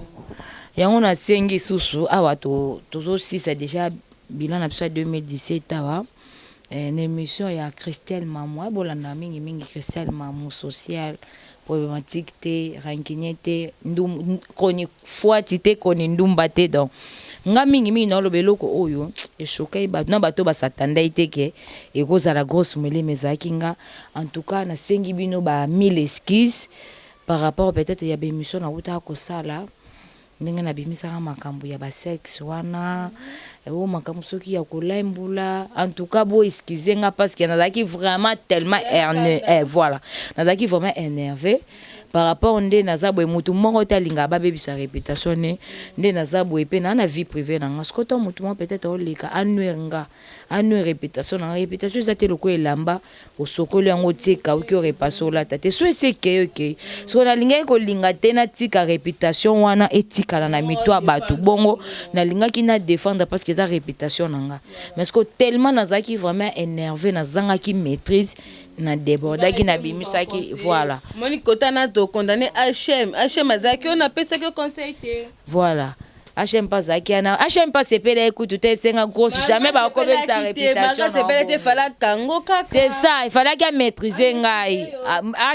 Yango na sengi susu awa tozo 6 déjà bilan na biso 2017 awa une émission ya Christelle Mamou bolanda mingi Christelle Mamou social problématique te rancunier te ndum koni foati te koni ndumba te donc nga mingi na loba eloko oyo eshokai bato na bato basatanda iteke ekozala grosse moleme ezalaki nga en tout cas nasengi bino ba 1000 excuses par rapport peut-être ya bémission na utaka kosala ndenge nabimisaka makambo ya basexe wana o makambo soki ya kolembula en tout cas bo excusez nga parce que nazalaki vraiment tellement voilà nazalaki vraiment énervé par rapport nde naza boye mutu moko talinga babebisa réputation ne nde naza boye pe na vie privée na nga skoto mutu mo peut-être oleka annuer réputation na réputation eza te loko elamba osokoli yango tika uki repasse olata te so ese ke so nalingai kolinga te na tika réputation wana etikala na mito ya bato bongo nalingaki na défendre parce que eza réputation na nga mais que tellement nazalaki vraiment énervé nazangaki maîtrise na débordaki na bimisaki voilà Monique Kotana to condamné HM azaki on appelle ça que conseil te voilà HM pas zakiana HM pas sepela écoute tu senga grosse jamais ba ko sa réputation sepela te fala kango kaka c'est ça il fallait qu'il maîtriser ngai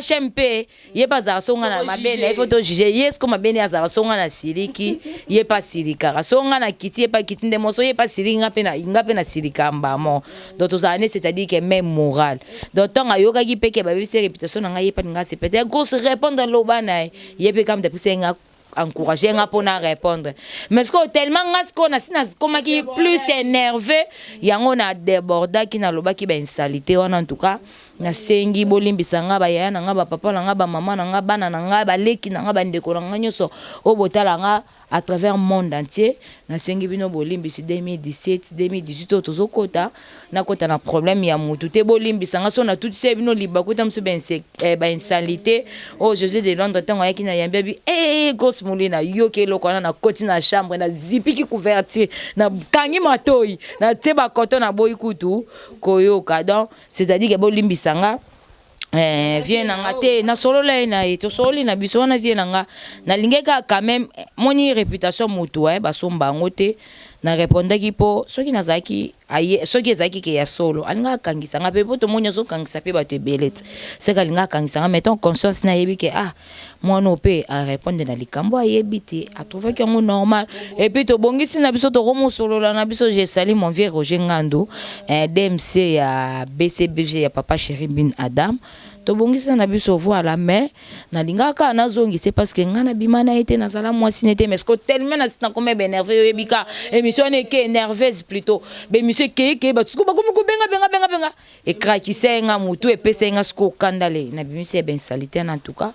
HMP ye pas za songa na mabene il faut to juger yes comme mabene za songa na siliki ye pas silika songa na kiti ye pas kiti nde moso ye pas silinga pe na silika mbamo donc aux années c'est-à-dire que même moral donc tant ayoka ki pe ke ba bise réputation ngai ye pas nga c'est peut-être grosse répondre lobana ye pe comme de senga encourager nga pour répondre mais ce que tellement ngasko na sina comme qui plus énervé yango na déborda qui na loba ki ba insalité en tout cas na sengi bolimbisa nga ba yaya na nga ba papa na nga ba mama na nga bana na nga ba leki na nga ba ndeko na nga nyoso o botala nga à travers le monde entier na sengi bino bolimbisi 2017 2018 tozokota na kota na problème ya mutu te bolimbisa nga so na tout se bino libakuta mso ba insalité o José de Londres tango yaki na yambia bi grosse molina yoke loko na koti na chambre na zipiki couverture na kangi matoi na teba koto na boy kutu koyoka donc c'est-à-dire que bolimbisa nga vient nanga te na solo la na to solo na biso na vient nanga na lingeka quand même moni réputation mutu ba somba ngote na répondaki po soki nazaki aye soki ezaki ke ya solo alinga kangisa nga pe poto monya so kangisa pe ba te belete c'est que alinga kangisa nga mettons conscience na yebi ke moi no pe a répondre na likambo ayebi te a trouver que ngo normal et puis to bongisi na biso to komo solo la na biso j'ai sali mon vieux Roger Ngando DMC ya BCBG ya papa Chéri Bin Adam to bongisa na biso voilà mais na lingaka na zongi c'est parce que ngana bimana été na sala moi sinete mais que tellement na sina comme énervé yebika émission est énerveuse plutôt mais monsieur ke ba tsuko ba ko benga et krakise nga mutu et pesa nga sko kandale na bimise ben salité en tout cas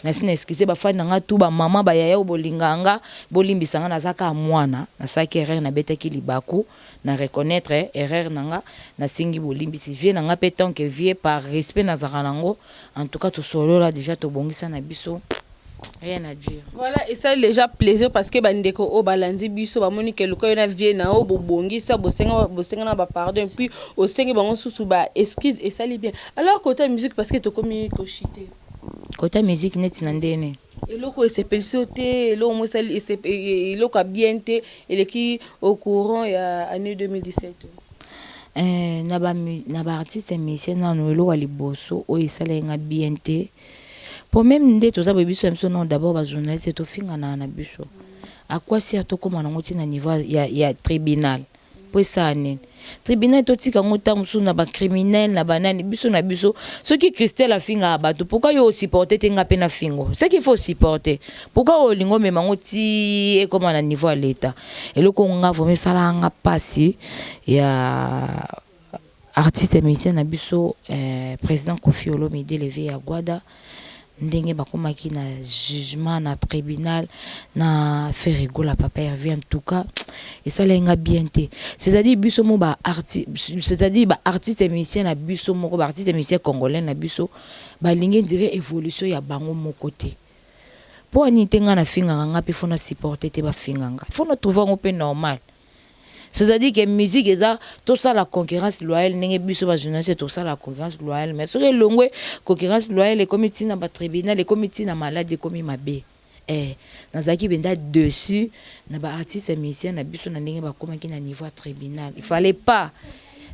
na sina excuse ba fana nga tu ba mama ba yaya bolinganga bolimbisa nga nazaka mwana na saki erreur na betaki libaku na reconnaître erreur nanga na singi bolimbisi vie nanga pe tant que vie par respect na zaranango en tout cas to solo là déjà to bongisa na biso rien à dire voilà et ça déjà plaisir parce que bandeko o balandi biso ba moni ke luko na vie na o bongisa bosenga na ba pardon puis o sengi bango susu ba excuse et ça li bien alors côté musique parce que to communique ko chité côté musique net na ndene eloko esepelisi te eloko mosali eloko ya bien te eleki au courant ya année 2017 na ba artiste musicien nano eloko ya liboso oyo esalenga bien te po même nde toza boye biso ya biso non d'abord bajournaliste tofingana na biso akwasi atokóma nango ntina niveau ya tribunal po esala nini tribunal totika ngo ta mosusu na bacriminel na banani biso na biso soki Christelle afinga bato pourquoi yo supporter te nga pe na fingo c'est qu'il faut supporter pourquoi olingo mema ngo ti ekoma na niveau ya l'état eloko nga vraiment sala nga pasi ya artiste musicien na biso président Kofi Olomide levé ya Gwada ndenge bakomaki na jugement na tribunal na faire rigola papa Hervé en tout cas et ça lenga bien te c'est-à-dire biso mo ba artiste c'est-à-dire ba artiste musicien na biso moko ba artiste musicien congolais na biso ba lingi dire évolution ya bango moko te po ani tenga na finga nga pe fona supporter te ba finga nga fona trouver un peu normal. C'est-à-dire que la musique, tout ça, la concurrence loyale, n'est pas journaliste, tout ça, la concurrence loyale. Mais sur le long, concurrence loyale, les comités dans le tribunal, les comités dans maladie, comme il m'a dit. Dans ce qui est dessus, les artistes et musiciens, les artistes, ils sont au niveau tribunal. Il ne fallait pas.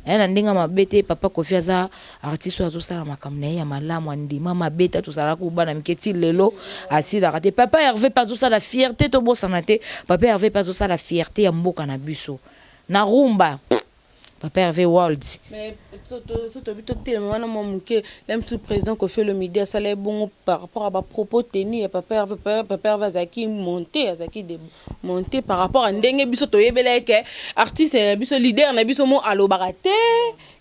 na ndinga mabete papa Kofi aza artiste azo sala makamna ya malamu andima mabeta to sala ku bana miketi lelo asila kate papa Hervé pas zo sala fierté to bosana te papa Hervé pas zo sala fierté ya mboka na biso na rumba papa Hervé World mais surtout tellement mon l'aime sous président Kofi Olomide ça les bon par rapport à ba propos tenus papa Hervé Zaki monter Zaki de monter par rapport à ndenge biso to yebela ke artiste biso leader na biso mo alobakate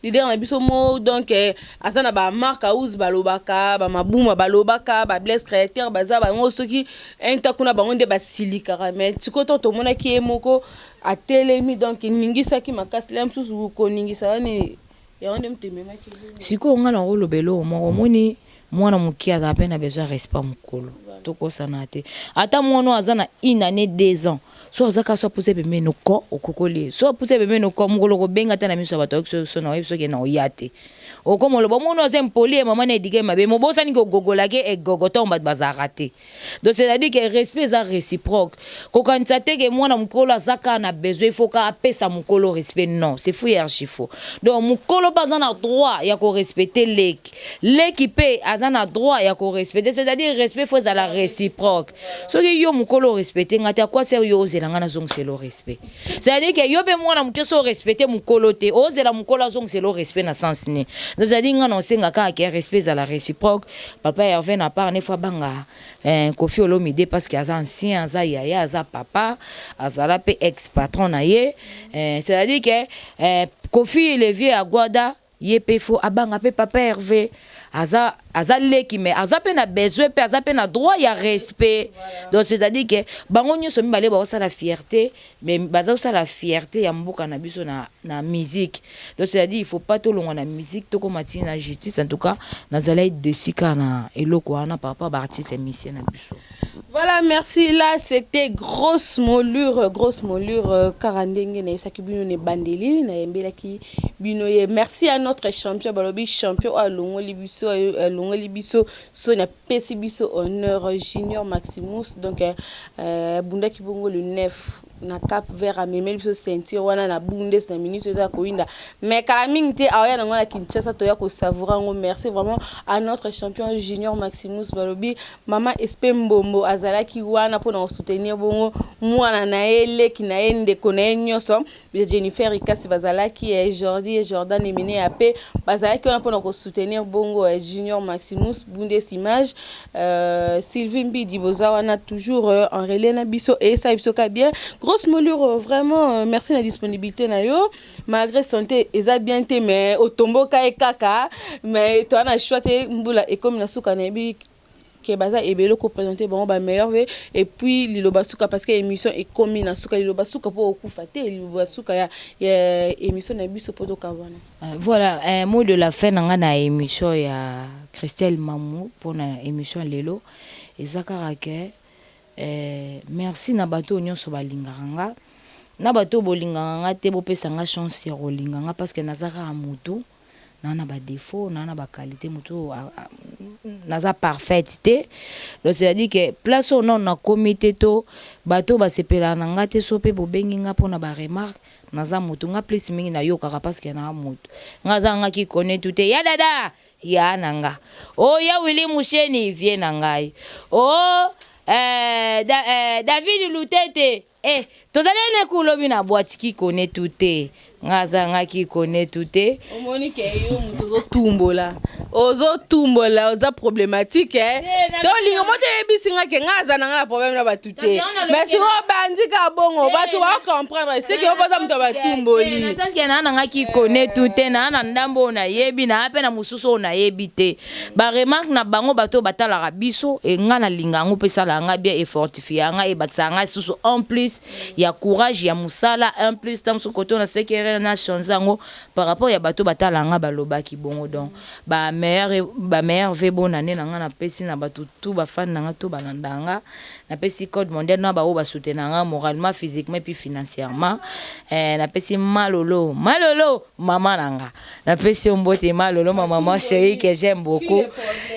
leader na biso mo donc asana ba marque house balobaka ba mabuma balobaka ba bless créateur baza ba ngo soki entakuna bango nde basilika mais tikoto to mona ki emoko a telemi donc ningisa ki makasi lem susu ko ningisa wani ya onde mtemema ki siko nga na olobelo mo moni mwana mukia za peine besoin respect mukolo toko sanate ata mwana azana une année 2 ans so azaka so pousser bemé no ko okokoli so pousser bemé no ko mukolo ko benga tana miso bato so na webiso ke na oyate okomo lo bomono azem poli maman na edike mabe mo bosani ko gogola ke e gogoto mbat bazarate donc c'est à dire que respect za réciproque ko kanisa te ke mwana mukolo azaka na besoin il faut ka apesa mukolo respect non c'est fou archi faux donc mukolo pas na droit ya ko respecter l'équipe azana droit ya ko respecter c'est à dire respect faut za la réciproque so que yo mukolo respecter ngata quoi c'est yo ozelanga na zong c'est le respect c'est à dire que yo be mwana mukeso respecter mukolo te ozela mukolo zong c'est le respect na sens ni nous a dit non c'est ngaka qui respect à la réciproque papa Hervé n'a pas une fois banga Kofi Olomide parce qu'il a ancien za yaya za papa azala pe ex patron na ye c'est à dire que Kofi le vieux à Guada yepé fo abanga pe papa Hervé aza leki mais aza pe na besoin pe aza pe na droit ya respect donc c'est à dire que bango nyoso mibale ba sa la fierté mais baza sa la fierté ya mboka na biso na musique donc c'est à dire il faut pas to longa na musique to ko matine na justice en tout cas na zala de sika na eloko wana par rapport à artiste mission na biso. Voilà, merci. Là, c'était grosse mollure karandenge na yesaki bino ne bandeli na yembela ki bino ye. Merci à notre champion balobi champion à Longoli biso so na pesi biso honneur Junior Maximus donc bunda ki bongo le 9 na Cap Vert a memeli biso ceinture wana na Bundes na ministre za koinda mais kala mingte aya na ngona Kinshasa to ya ko savourer ngo. Merci vraiment à notre champion Junior Maximus balobi mama Espe Mbombo azalaki wana pona soutenir bongo mwana na ele ki na ende kona nyoso Jennifer Ikasi bazalaki Jordi et Jordan Emine ape bazalaki wana pona ko soutenir bongo Junior Maximus Bundes image Sylvie Mbidi boza wana toujours en relais na biso et ça biso ka bien grosse mollure vraiment merci la disponibilité na yo malgré santé eza bien te mais otomboka e kaka mais toi na choix te mbula et comme na suka na bi ke baza ebelo ko présenter bon ba meilleur et puis liloba suka parce que émission est comme na suka liloba suka po okufa te liloba suka ya émission na biso poto kavana. Voilà un mot de la fin na émission ya Christelle Mamou pour na émission lelo ezakara ke merci na bato nyonso balinganga na bato bolinganga te bopesanga chance ya rolinganga parce que nazaka mutu na ba défaut na ba qualité mutu naza parfaite donc c'est à dire que place au non na comité to bato basepela nanga te sope bobengi nga pona ba remarque naza mutu nga plus mingi na yoka parce que na mutu ngaza nga ki connaît tout ya dada ya nanga oh ya Willy Musheni vie nangai oh David Lutete tozali ne kulobi na boîte qui connaît tout ngaza nga ki connaît tout omoni ke yo mutu ozo tumbola oza problématique donc lingo moto ebisinga ke ngaza na problème na batute mais si on bandika bongo bato ba comprendre c'est que on baza mutu batumboli na sens que na nga ki connaît tout na ndambo na yebi na ape na mususu na yebi te ba remarque na bango bato batala biso e nga na linga ngo pesa la nga bien et fortifier nga e batsanga susu en plus ya courage ya musala en plus tamso koto na sekere na chanzango par rapport ya bato batala nga baloba ki bongo donc ba meilleur ve bonne année nanga na pesi na bato tout ba fan nanga tout balandanga na pesi code mondial na ba o ba soutenanga moralement physiquement puis financièrement na pesi malolo maman nanga na pesi mbote malolo ma maman chérie que j'aime beaucoup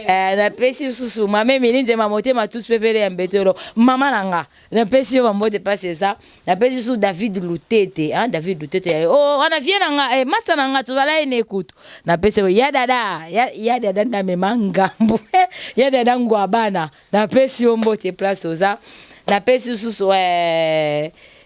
na pesi susu maman milinze ma motema tous pepele mbetelo maman nanga na pesi yo mbote passer ça na pesi sous David Lutete David Lutete oh on a vient nanga masa nanga tozala ene écoute na pesi ya dada na memangambo ya dada ngwabana na pesi mbote place oza na pesi susu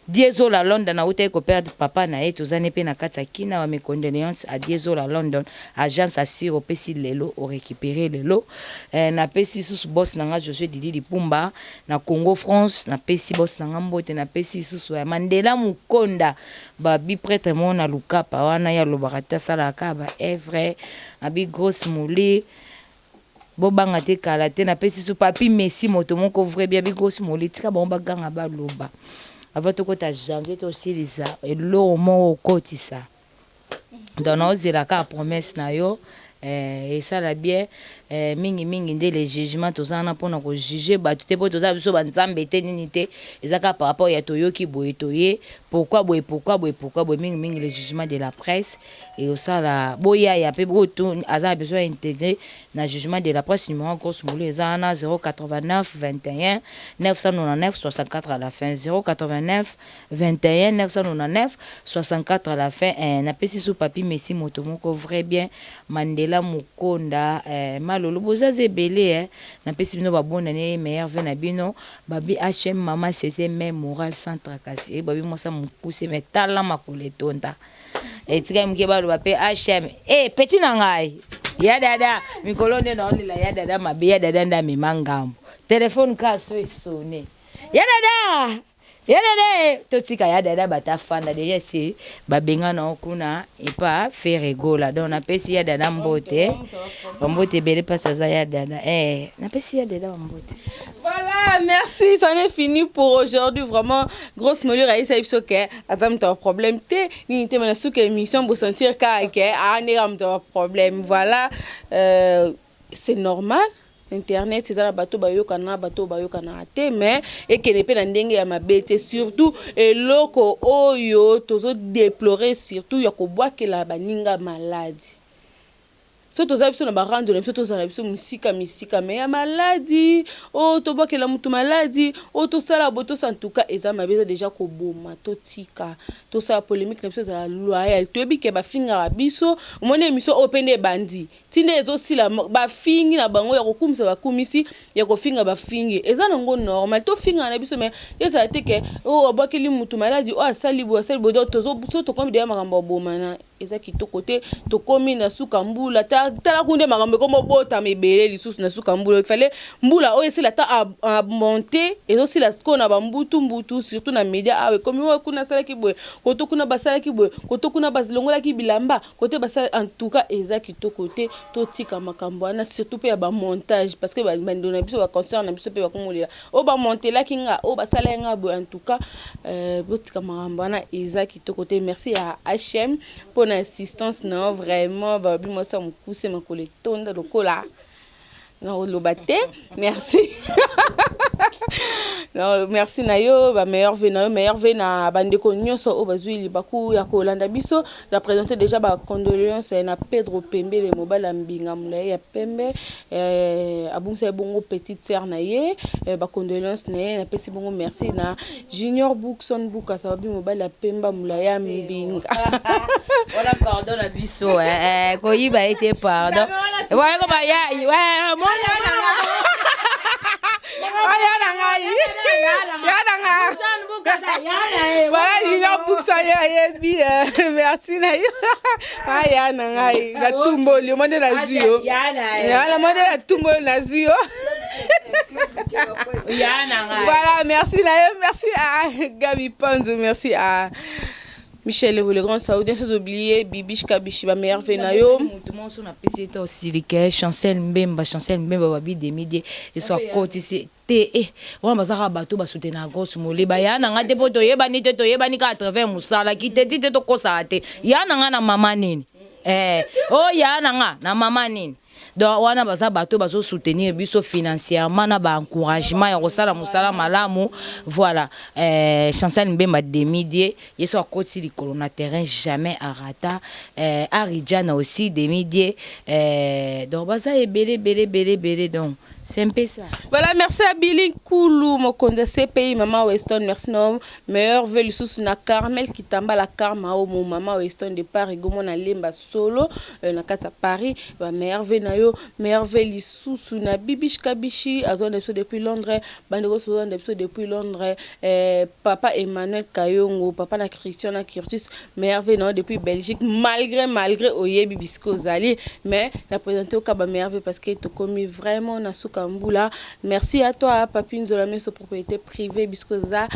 Diesel à London na uta ko perdre papa na eto zane pe na kata kina wa mes condoléances à Diesel à London agence assure pesi lelo o récupérer lelo na pesi susu boss nanga Josué Didi Lipumba na Congo France na pesi boss nanga mbote na pesi susu Mandela Mukonda ba bi prêtre mona lukapa wana ya lobarata sala ka ba evre abi grosse mouli bobanga te kala te na pesi su papi Messi moto moko vrai bien bi grosse mouli tika bomba ganga ba loba avant to kota janvier to silisa elo mo okotisa dans nos la ka promesse na yo et ça la bien mingi nde les jugements tozana pona ko juger ba tout po toza biso banzambe te nini te ezaka par rapport ya toyoki boye toye pourquoi mingi les jugements de la presse et ça la boya ya pe boto aza besoin intégrer na jugement de la presse numéro grosse moule ezana 089 21 999 64 à la fin 089 21 999 64 à la fin na pesi sous papi Messi moto moko vrai bien Mandela Mukonda malolo bozaze belé na pesi bino ba bonne année meilleur vena bino babi HM maman c'était même moral sans tracasser babi moi ça me pousser mais tala makole tonda et tika mke ba lo ba pe HM petit nangai ya dada mikolo ne na olila ya dada mabe ya dada nda mimangambo téléphone ka so sonné ya dada totika ya dada batafanda déjà si babenga na okuna et pas faire rigola donc na pesi ya dada mbote bele passe za ya dada na pesi ya dada mbote. Voilà, merci, c'en est fini pour aujourd'hui. Vraiment, grosse mollure à essayer de que attends ton problème te ni te mana souke émission pour sentir que problème. Voilà, c'est normal. Internet c'est ça bateau bayokana te mais et que ne peut ndenge ya mabete surtout et loko oyo tozo déplorer surtout ya ko boire que la baninga maladie. Surtout ça biso na barando na biso to za biso musika mais ya maladie to boire que la mutu maladie to sala boto en tout cas eza mabeza déjà ko boma to tika to sa polémique na biso za loyal to bi ke ba finga biso mona émission opende bandi tinde ezo sila ba fingi na bango ya kokumisa ba kumisi ya ko finga ba fingi eza nango normal to finga na biso mais yesa te ke boire que li mutu maladie asali bo to zo to comme de makambo boma na eza kitoko te to komi na suka mbula tala kunde makambo komo bota mebele lisusu na suka mbula il fallait mbula oyo sila ta a monter ezo sila ko na mbutu surtout na media awe komi o kuna sala ki boye koto kuna basala ki boye koto kuna bazilongola ki bilamba kote basala en tout cas eza kitoko te to tika makambo na surtout pe ya ba montage parce que ba ndona biso ba concert na biso pe ba komolela o ba monter la kinga o basala nga boye en tout cas botika makambo na eza kitoko te. Merci à HM pour assistance non vraiment babi moi ça me pousse ma coletonda lokola non lo baté merci. Non merci na yo ba meilleur vena bande ko nyonso o bazui baku ya ko landa biso da présenter déjà ba condoléances na Pedro Pembe le mobile mbinga mula ya Pembe abumsa bongo petite sœur na ye ba condoléances na pesi bongo merci na Junior Bookson Buka ça babi mobile ya Pemba mula ya mbinga voilà pardon la biso ko yiba été pardon ouais ko ba ya ouais mon voilà Junior Bookson merci na yo aya na ngai la tumbo le monde na zio la monde la tumbo na zio voilà merci na yo merci à Gabi Panzo merci à Michel le grand saoudien sans oublier Bibishka Bishiba meilleur venayo tout le monde sur la PC aussi les Chancel Mbemba babi des médias et soit côté c'est on va ça bateau ba soutenir grosse molé ba ya na ngate poto yeba ni te to yeba ni 80 musala ki te ti te to kosa te ya na nga na mama nini ya na nga na mama nini donc wana baza bato bazo soutenir biso financièrement na ba encouragement ya kosala musala malamu voilà Chancel Mbemba Demidie yeso akoti likolo na terrain jamais arata Aridjana aussi Demidie donc baza belé donc c'est un peu ça. Voilà, merci à Billy Koulou, mon conde CPI, Maman Weston, merci non. Meilleur vœu sous na Carmel qui tamba la karma au mon Maman Weston de Paris, gomo na lemba solo, na kata Paris, meilleur vœu na yo, meilleur vœu sous na Bibish Kabishi, azon depuis Londres, bandego souvent depuis Londres, papa Emmanuel Kayongo, papa na Christian na Curtis, meilleur vœu na depuis Belgique, malgré Oye Bibisco Zali, mais la présenter au Kaba meilleur vœu parce que tu commis vraiment na souka Mbula. Merci à toi, Papi Nzola, mes propriété privée, Biscoza,